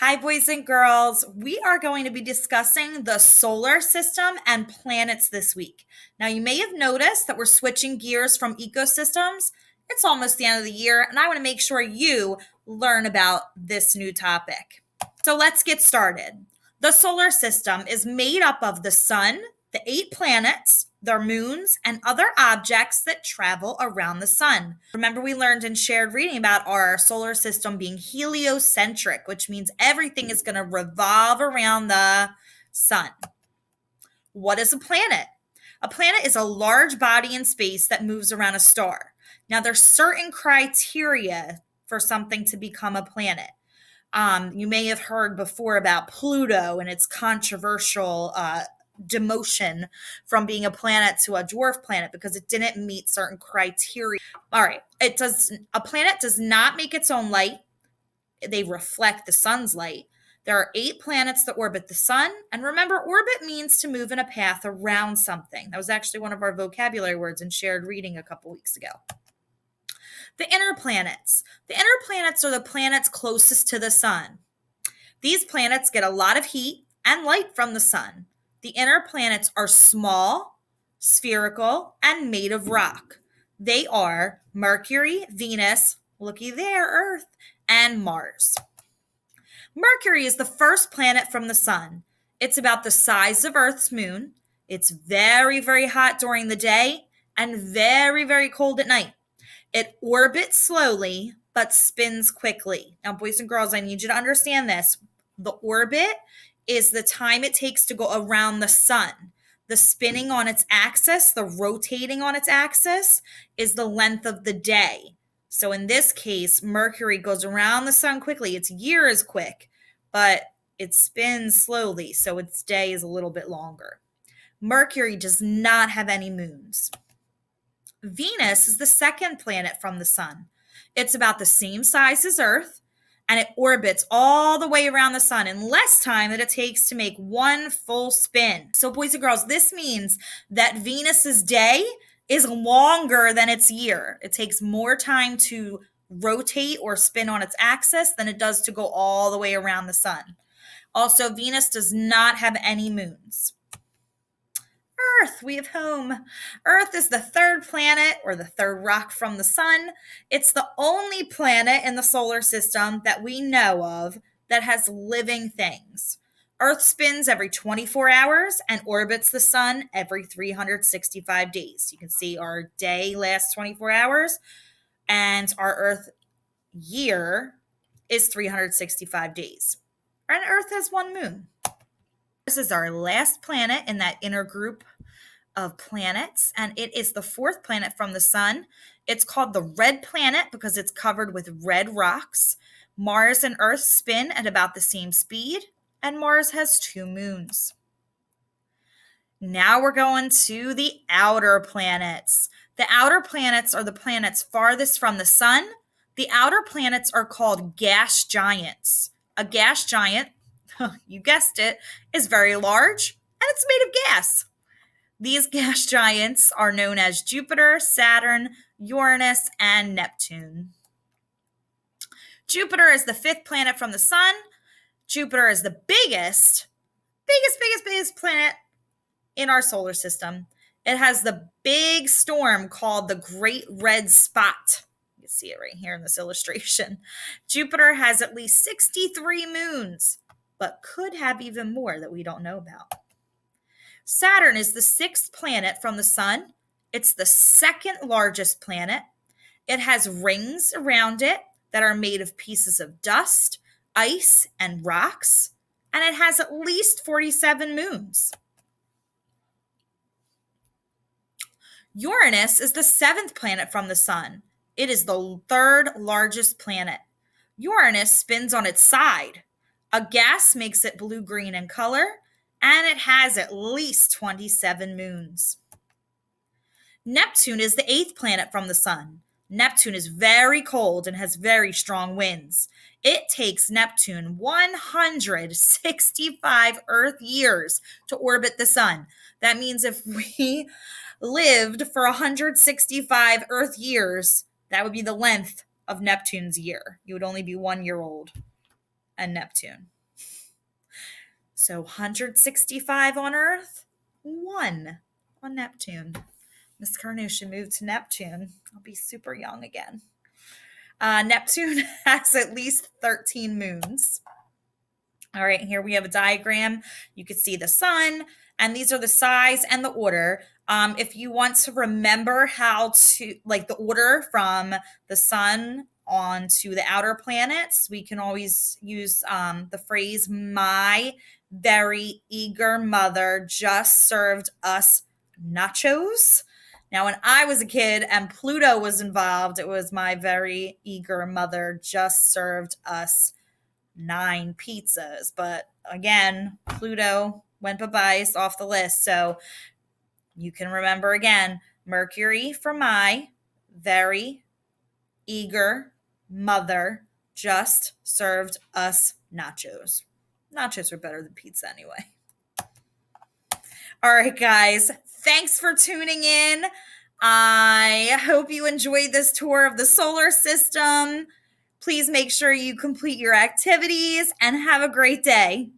Hi, boys and girls. We are going to be discussing the solar system and planets this week. Now, you may have noticed that we're switching gears from ecosystems. It's almost the end of the year, and I want to make sure you learn about this new topic. So, let's get started. The solar system is made up of the sun, the 8 planets, their moons, and other objects that travel around the sun. Remember, we learned in shared reading about our solar system being heliocentric, which means everything is going to revolve around the sun. What is a planet? A planet is a large body in space that moves around a star. Now, there's certain criteria for something to become a planet. You may have heard before about Pluto and its controversial demotion from being a planet to a dwarf planet because it didn't meet certain criteria. All right, a planet does not make its own light. They reflect the sun's light. There are 8 planets that orbit the sun. And remember, orbit means to move in a path around something. That was actually one of our vocabulary words in shared reading a couple weeks ago. The inner planets. The inner planets are the planets closest to the sun. These planets get a lot of heat and light from the sun. The inner planets are small, spherical, and made of rock. They are Mercury, Venus, looky there, Earth, and Mars. Mercury is the first planet from the sun. It's about the size of Earth's moon. It's very, very hot during the day and very, very cold at night. It orbits slowly, but spins quickly. Now, boys and girls, I need you to understand this. The orbit is the time it takes to go around the sun. The spinning on its axis, the rotating on its axis, is the length of the day. So in this case, Mercury goes around the sun quickly. Its year is quick, but it spins slowly, so its day is a little bit longer. Mercury does not have any moons. Venus is the second planet from the sun. It's about the same size as Earth, and it orbits all the way around the sun in less time than it takes to make one full spin. So, boys and girls, this means that Venus's day is longer than its year. It takes more time to rotate or spin on its axis than it does to go all the way around the sun. Also, Venus does not have any moons. Earth, we have home. Earth is the third planet or the third rock from the sun. It's the only planet in the solar system that we know of that has living things. Earth spins every 24 hours and orbits the sun every 365 days. You can see our day lasts 24 hours and our Earth year is 365 days. And Earth has one moon. This is our last planet in that inner group of planets, and it is the 4th planet from the sun. It's called the red planet because it's covered with red rocks. Mars and Earth spin at about the same speed, and Mars has 2 moons. Now we're going to the outer planets. The outer planets are the planets farthest from the sun. The outer planets are called gas giants. A gas giant, you guessed it, is very large and it's made of gas. These gas giants are known as Jupiter, Saturn, Uranus, and Neptune. Jupiter is the 5th planet from the sun. Jupiter is the biggest planet in our solar system. It has the big storm called the Great Red Spot. You can see it right here in this illustration. Jupiter has at least 63 moons, but could have even more that we don't know about. Saturn is the 6th planet from the sun. It's the 2nd largest planet. It has rings around it that are made of pieces of dust, ice, and rocks, and it has at least 47 moons. Uranus is the 7th planet from the sun. It is the 3rd largest planet. Uranus spins on its side. A gas makes it blue-green in color, and it has at least 27 moons. Neptune is the 8th planet from the sun. Neptune is very cold and has very strong winds. It takes Neptune 165 Earth years to orbit the sun. That means if we lived for 165 Earth years, that would be the length of Neptune's year. You would only be 1 year old and Neptune. So 165 on Earth, 1 on Neptune. Miss Carnation moved to Neptune. I'll be super young again. Neptune has at least 13 moons. All right, here we have a diagram. You can see the sun, and these are the size and the order. If you want to remember how to, like the order from the sun on to the outer planets, we can always use the phrase, my very eager mother just served us nachos. Now, when I was a kid and Pluto was involved, it was my very eager mother just served us 9 pizzas. But again, Pluto went bye-bye off the list. So you can remember again, Mercury for my very eager mother just served us nachos. Nachos are better than pizza anyway. All right, guys, thanks for tuning in. I hope you enjoyed this tour of the solar system. Please make sure you complete your activities and have a great day.